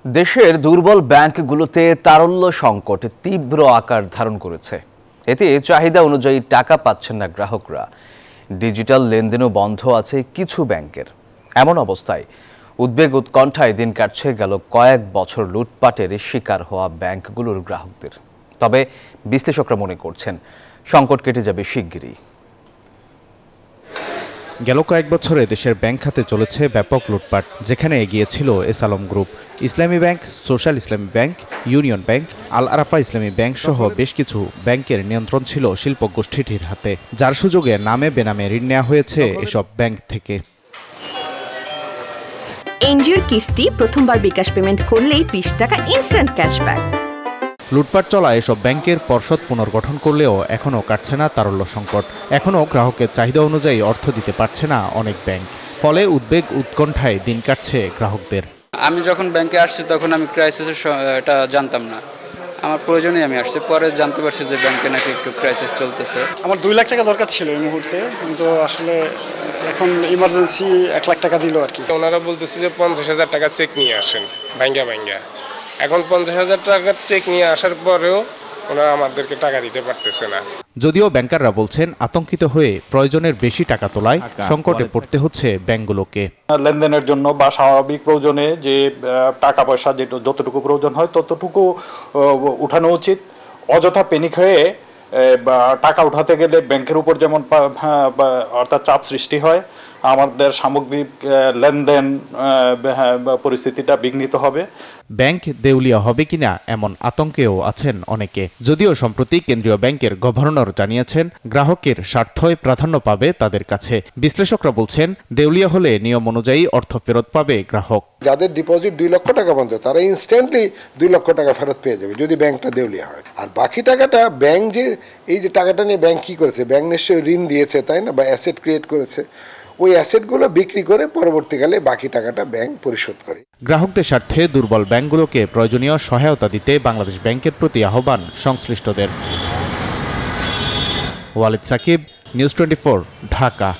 দেশের দুর্বল ব্যাংকগুলোতে তারল্য সংকট তীব্র আকার ধারণ করেছে। এতে চাহিদা অনুযায়ী টাকা পাচ্ছেন না গ্রাহকরা। ডিজিটাল লেনদেনও বন্ধ আছে কিছু ব্যাংকের। এমন অবস্থায় উদ্বেগ উৎকণ্ঠায় দিন কাটছে গেল কয়েক বছর লুটপাটের শিকার হওয়া ব্যাংকগুলোর গ্রাহকদের। তবে বিশ্লেষকরা মনে করছেন সংকট কেটে যাবে শিগগিরই। গেল কয়েক বছরে দেশের ব্যাংক খাতে চলেছে ব্যাপক লুটপাট, যেখানে এগিয়ে ছিল এস আলম গ্রুপ, ইসলামী ব্যাংক, সোশ্যাল ইসলামী ব্যাংক, ইউনিয়ন ব্যাংক, আল আরাফা ইসলামী ব্যাংক সহ বেশ কিছু ব্যাংকের নিয়ন্ত্রণ ছিল শিল্প গোষ্ঠীটির হাতে, যার সুযোগে নামে বেনামে ঋণ নেওয়া হয়েছে এসব ব্যাংক থেকে। এনজিওর কিস্তি প্রথমবার বিকাশ পেমেন্ট করলেই 20 টাকা ইনস্ট্যান্ট ক্যাশব্যাক। লুটপাট চলা এসব ব্যাংকের পর্ষদ পুনর্গঠন করলেও এখনও কাটছে না তারল্য সংকট। এখনও গ্রাহকের চাহিদা অনুযায়ী অর্থ দিতে পারছে না অনেক ব্যাংক। ফলে উদ্বেগ উৎকণ্ঠায় দিন কাটছে গ্রাহকদের। আমি যখন ব্যাংকে আসছি তখন আমি ক্রাইসিসের এটা জানতাম না, আমার প্রয়োজনেই আমি আসছি। পরে জানতে পারছি যে ব্যাংকে নাকি একটু ক্রাইসিস চলতেছে। আমার 2 লাখ টাকা দরকার ছিল এই মুহূর্তে, কিন্তু আসলে এখন ইমার্জেন্সি 1 লাখ টাকা দিল আর কি। ওনারা বলতেছে যে 50,000 টাকা চেক নিয়ে আসেন ব্যাংকে। এখন 50,000 টাকার চেক নিয়ে আসার পরেও ওনারা আমাদেরকে টাকা দিতে পারতেছে না। যদিও ব্যাংকাররা বলছেন আতঙ্কিত হয়ে প্রয়োজনের বেশি টাকা তোলায় সংকটে পড়তে হচ্ছে ব্যাংকগুলোকে। লেনদেনের জন্য বা স্বাভাবিক প্রয়োজনে যে টাকা পয়সা যতটুকু প্রয়োজন হয় ততটুকু উঠানো উচিত। অযথা প্যানিক হয়ে টাকা উঠাতে গেলে ব্যাংকের উপর যেমন অর্থাৎ চাপ সৃষ্টি হয়, আমাদের সামগ্রিক লেনদেন পরিস্থিতিটা বিঘ্নিত হবে। ব্যাংক দেউলিয়া হবে কিনা এমন আতঙ্কেও আছেন অনেকে। যদিও সম্প্রতি কেন্দ্রীয় ব্যাংকের গভর্নর জানিয়েছেন গ্রাহকের স্বার্থই প্রাধান্য পাবে তাদের কাছে। বিশ্লেষকরা বলছেন দেউলিয়া হলে নিয়ম অনুযায়ী অর্থ ফেরত পাবে গ্রাহক। যাদের ডিপোজিট 2 লক্ষ টাকা পর্যন্ত, তারা ইনস্ট্যান্টলি 2 লক্ষ টাকা ফেরত পেয়ে যাবে যদি ব্যাংকটা দেউলিয়া হয়। আর বাকি টাকাটা ব্যাংক এই যে টাকাটা নিয়ে ব্যাংক কি করেছে, ব্যাংক নিশ্চয়ই ঋণ দিয়েছে, তাই না, বা অ্যাসেট ক্রিয়েট করেছে। ওই অ্যাসেটগুলো বিক্রি করে পরবর্তীকালে বাকি টাকাটা ব্যাংক পরিশোধ করে। গ্রাহকদের স্বার্থে দুর্বল ব্যাংকগুলোকে প্রয়োজনীয় সহায়তা দিতে বাংলাদেশ ব্যাংকের প্রতি আহ্বান সংশ্লিষ্টদের। ওয়ালিদ সাকিব, নিউজ 24, ঢাকা।